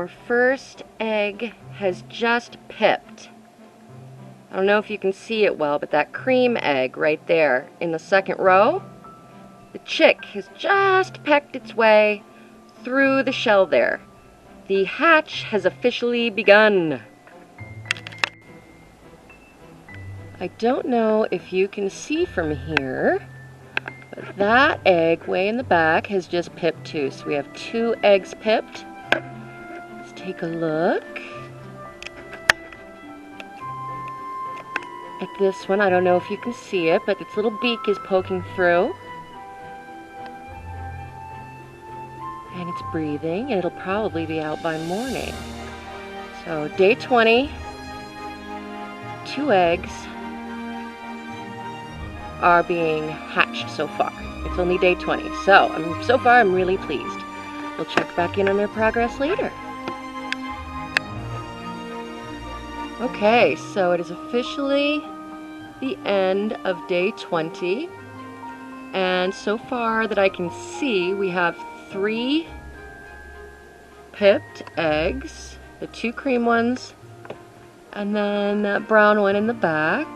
our first egg has just pipped. I don't know if you can see it well, but that cream egg right there in the second row, the chick has just pecked its way through the shell there. The hatch has officially begun. I don't know if you can see from here, but that egg way in the back has just pipped too. So we have 2 eggs pipped. Let's take a look at this one. I don't know if you can see it, but its little beak is poking through. And it's breathing, and it'll probably be out by morning. So day 20, 2 eggs are being hatched so far. It's only day 20, so far I'm really pleased. We'll check back in on their progress later. Okay, so it is officially the end of day 20, and so far that I can see, we have 3 pipped eggs, the 2 cream ones, and then that brown one in the back.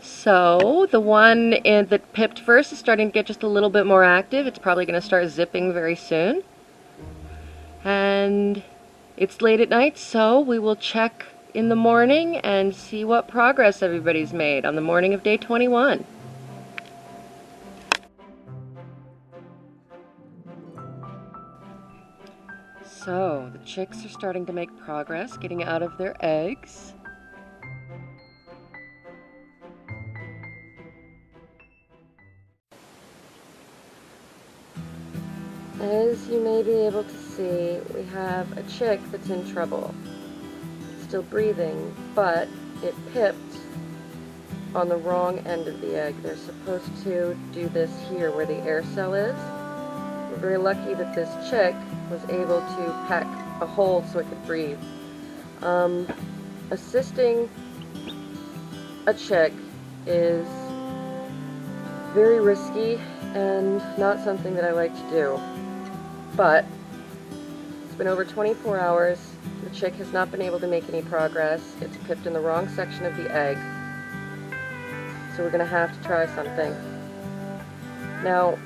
So the one that pipped first is starting to get just a little bit more active. It's probably going to start zipping very soon. And it's late at night, so we will check in the morning and see what progress everybody's made on the morning of day 21. So the chicks are starting to make progress, getting out of their eggs. As you may be able to see, we have a chick that's in trouble. It's still breathing, but it pipped on the wrong end of the egg. They're supposed to do this here where the air cell is. We're very lucky that this chick was able to peck a hole so it could breathe. Assisting a chick is very risky and not something that I like to do. But it's been over 24 hours. The chick has not been able to make any progress. It's pipped in the wrong section of the egg. So we're going to have to try something. Now,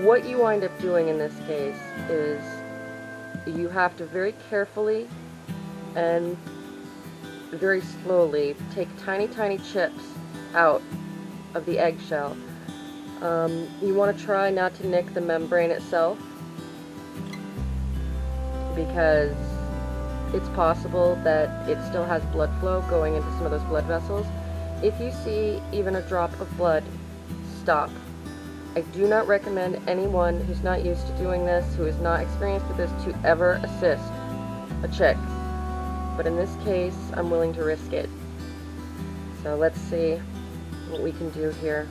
what you wind up doing in this case is you have to very carefully and very slowly take tiny, tiny chips out of the eggshell. You want to try not to nick the membrane itself, because it's possible that it still has blood flow going into some of those blood vessels. If you see even a drop of blood, stop. I do not recommend anyone who's not used to doing this, who is not experienced with this, to ever assist a chick. But in this case, I'm willing to risk it. So let's see what we can do here.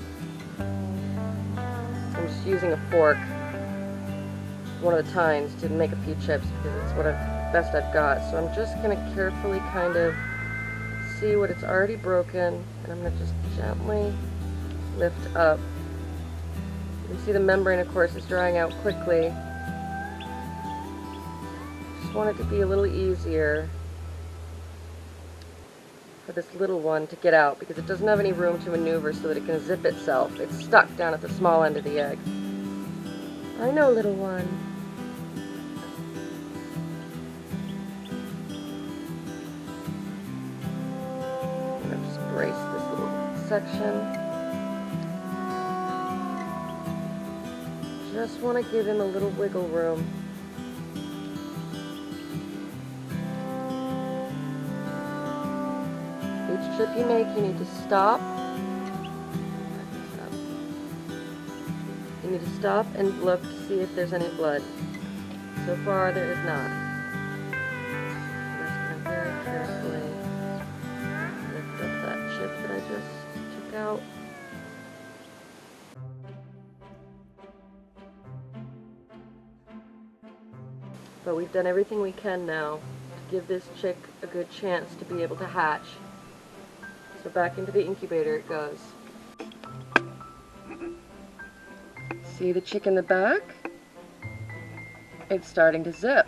I'm just using a fork, one of the tines, to make a few chips because it's what best I've got. So I'm just going to carefully kind of see what it's already broken, and I'm going to just gently lift up. You can see the membrane, of course, is drying out quickly. Just want it to be a little easier for this little one to get out, because it doesn't have any room to maneuver so that it can zip itself. It's stuck down at the small end of the egg. I know, little one. I'm going to just brace this little section. Just want to give him a little wiggle room. Each chip you make, you need to stop. You need to stop and look to see if there's any blood. So far, there is not. I'm just going to very carefully lift up that chip that I just took out. But we've done everything we can now to give this chick a good chance to be able to hatch. So back into the incubator it goes. See the chick in the back? It's starting to zip.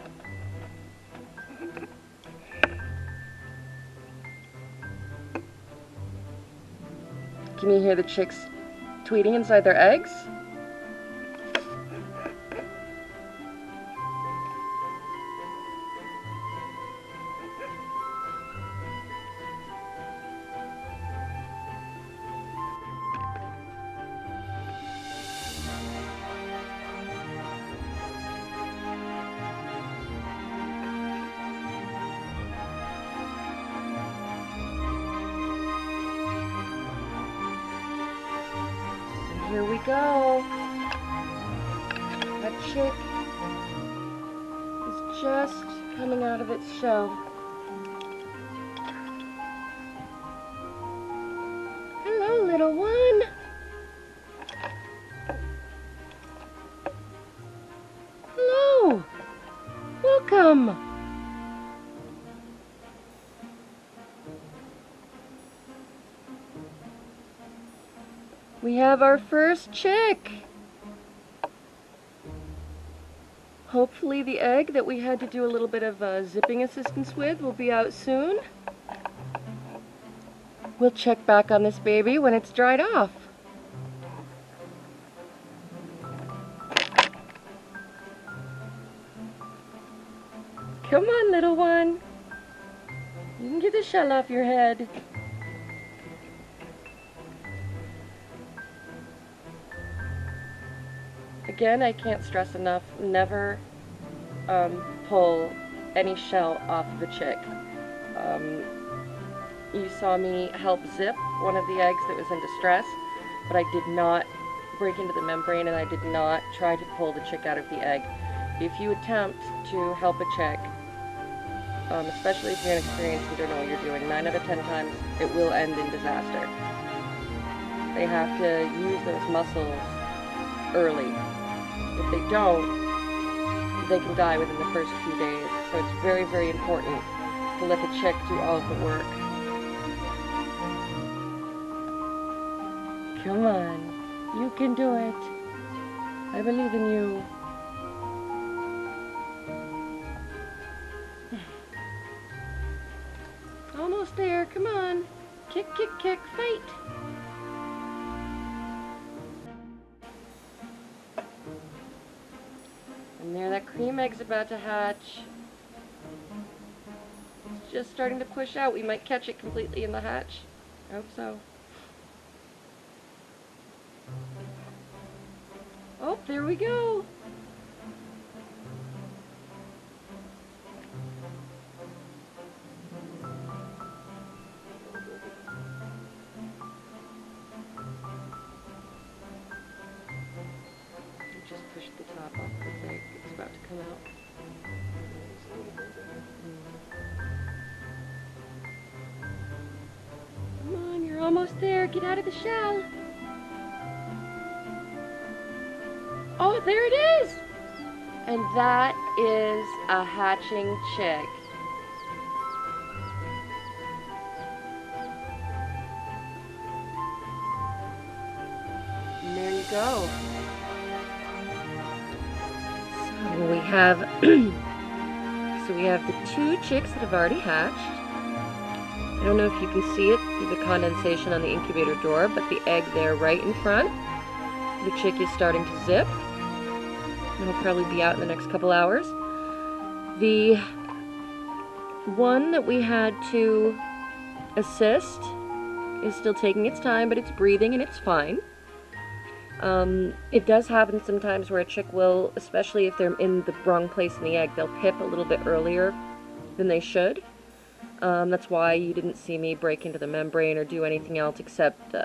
Can you hear the chicks tweeting inside their eggs? Here we go. That chick is just coming out of its shell. Hello, little one. Hello. Welcome. We have our first chick. Hopefully the egg that we had to do a little bit of zipping assistance with will be out soon. We'll check back on this baby when it's dried off. Come on, little one. You can get the shell off your head. Again, I can't stress enough, never pull any shell off of a chick. You saw me help zip one of the eggs that was in distress, but I did not break into the membrane and I did not try to pull the chick out of the egg. If you attempt to help a chick, especially if you're inexperienced and don't know what you're doing, 9 out of 10 times it will end in disaster. They have to use those muscles early. If they don't, they can die within the first few days. So it's very, very important to let the chick do all of the work. Come on, you can do it. I believe in you. Almost there, come on. Kick, kick, kick, fight. And there, that cream egg's about to hatch. It's just starting to push out. We might catch it completely in the hatch. I hope so. Oh, there we go. Just pushed the top off this egg. It's about to come out. Come on, you're almost there. Get out of the shell. Oh, there it is! And that is a hatching chick. And there you go. So we have the 2 chicks that have already hatched. I don't know if you can see it through the condensation on the incubator door, but the egg there right in front. The chick is starting to zip. It'll probably be out in the next couple hours. The one that we had to assist is still taking its time, but it's breathing and it's fine. It does happen sometimes where a chick will, especially if they're in the wrong place in the egg, they'll pip a little bit earlier than they should. That's why you didn't see me break into the membrane or do anything else except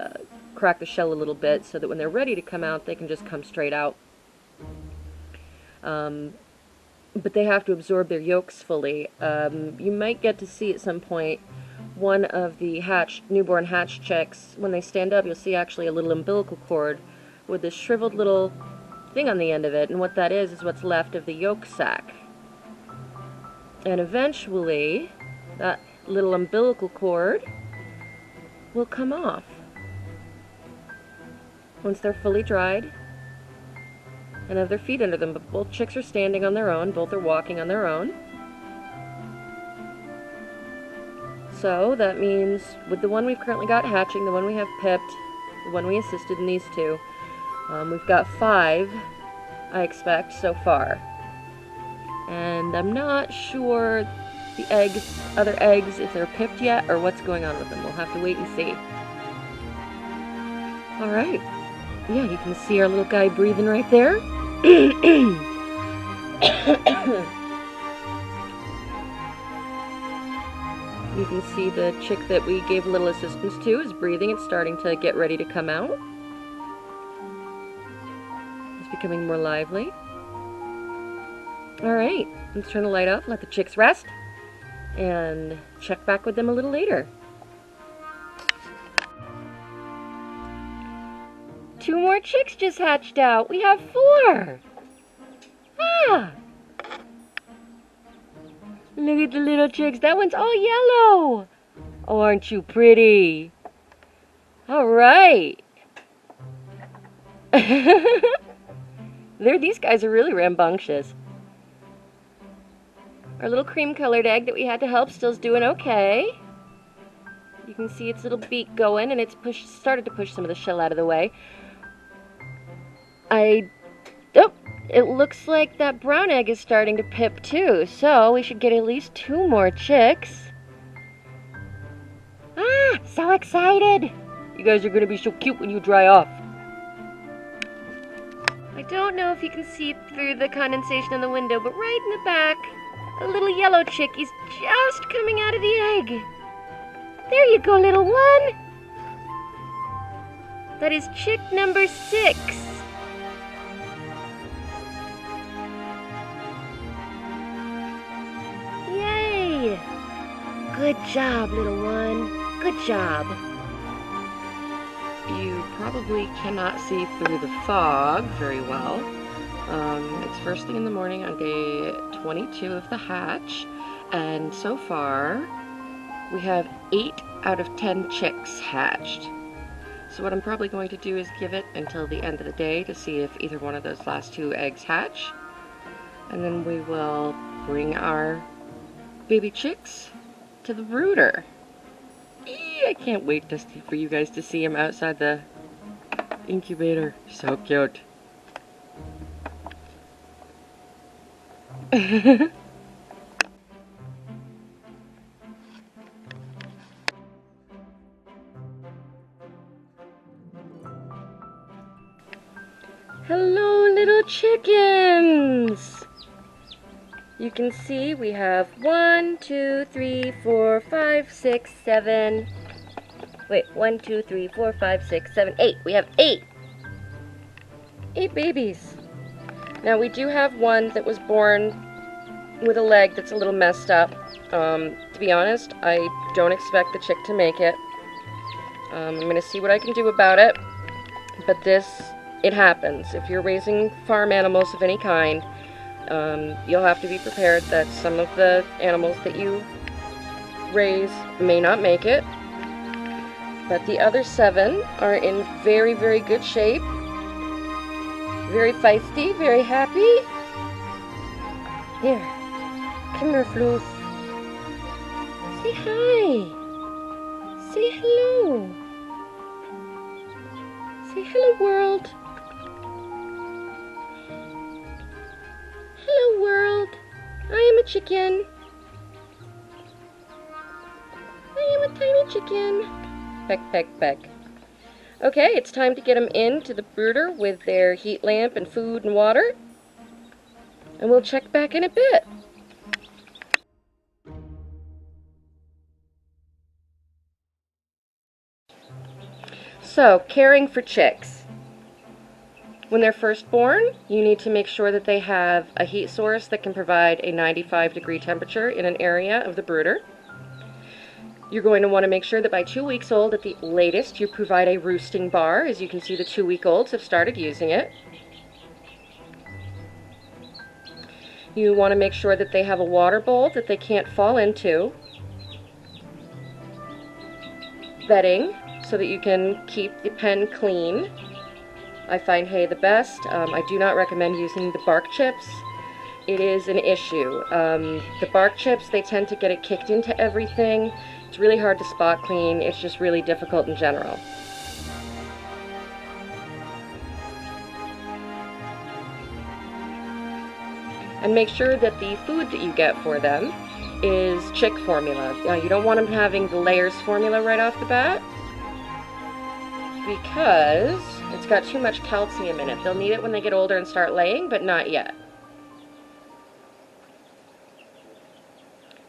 crack the shell a little bit so that when they're ready to come out, they can just come straight out. But they have to absorb their yolks fully. You might get to see at some point one of the newborn hatch chicks. When they stand up, you'll see actually a little umbilical cord with this shriveled little thing on the end of it, and what that is what's left of the yolk sac. And eventually, that little umbilical cord will come off. Once they're fully dried, and have their feet under them, but both chicks are standing on their own, both are walking on their own. So that means with the one we've currently got hatching, the one we have pipped, the one we assisted in these two, we've got 5, I expect, so far. And I'm not sure the other eggs, if they're pipped yet, or what's going on with them. We'll have to wait and see. Alright. Yeah, you can see our little guy breathing right there. You can see the chick that we gave a little assistance to is breathing. It's starting to get ready to come out. It's becoming more lively. Alright, let's turn the light off, let the chicks rest, and check back with them a little later. 2 more chicks just hatched out. We have 4. Ah! Look at the little chicks. That one's all yellow. Oh, aren't you pretty? All right. These guys are really rambunctious. Our little cream-colored egg that we had to help still's doing okay. You can see its little beak going, and it's started to push some of the shell out of the way. Oh, it looks like that brown egg is starting to pip too, so we should get at least 2 more chicks. Ah, so excited! You guys are going to be so cute when you dry off. I don't know if you can see through the condensation in the window, but right in the back, a little yellow chick is just coming out of the egg. There you go, little one. That is chick number 6. Yay! Good job, little one. Good job. You probably cannot see through the fog very well. It's first thing in the morning on day 22 of the hatch, and so far we have 8 out of 10 chicks hatched. So what I'm probably going to do is give it until the end of the day to see if either one of those last 2 eggs hatch, and then we will bring our baby chicks to the brooder. I can't wait for you guys to see him outside the incubator. So cute. Hello, little chickens! You can see we have 1, 2, 3, 4, 5, 6, 7. Wait, 1, 2, 3, 4, 5, 6, 7, 8. We have 8. 8 babies. Now we do have one that was born with a leg that's a little messed up. To be honest, I don't expect the chick to make it. I'm going to see what I can do about it. But it happens. If you're raising farm animals of any kind, you'll have to be prepared that some of the animals that you raise may not make it. But the other 7 are in very, very good shape. Very feisty, very happy. Here, come here, Floof. Say hi. Say hello. Say hello, world. Hello, world. I am a chicken. I am a tiny chicken. Peck, peck, peck. Okay, it's time to get them into the brooder with their heat lamp and food and water. And we'll check back in a bit. So, caring for chicks. When they're first born, you need to make sure that they have a heat source that can provide a 95-degree temperature in an area of the brooder. You're going to want to make sure that by 2 weeks old at the latest you provide a roosting bar. As you can see, the 2-week-olds have started using it. You want to make sure that they have a water bowl that they can't fall into. Bedding, so that you can keep the pen clean. I find hay the best. I do not recommend using the bark chips. It is an issue. The bark chips, they tend to get it kicked into everything. It's really hard to spot clean. It's just really difficult in general. And make sure that the food that you get for them is chick formula. You don't want them having the layers formula right off the bat, because it's got too much calcium in it. They'll need it when they get older and start laying, but not yet.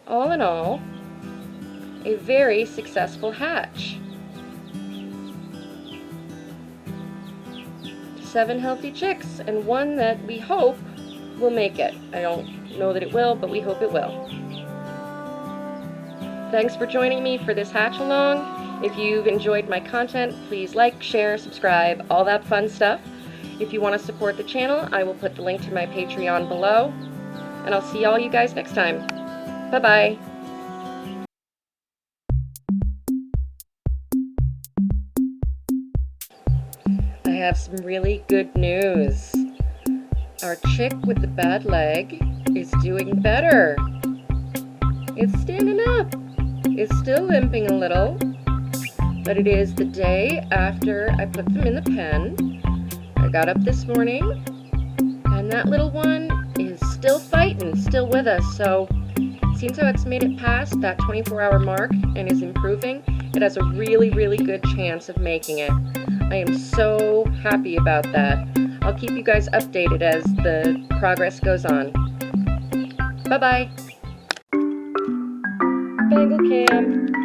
All in all, a very successful hatch. 7 healthy chicks, and one that we hope will make it. I don't know that it will, but we hope it will. Thanks for joining me for this hatch along. If you've enjoyed my content, please like, share, subscribe, all that fun stuff. If you want to support the channel, I will put the link to my Patreon below. And I'll see all you guys next time. Bye-bye. I have some really good news. Our chick with the bad leg is doing better. It's standing up. It's still limping a little, but it is the day after I put them in the pen. I got up this morning, and that little one is still fighting, still with us. So it seems how it's made it past that 24-hour mark and is improving. It has a really, really good chance of making it. I am so happy about that. I'll keep you guys updated as the progress goes on. Bye-bye. Bengal Cam.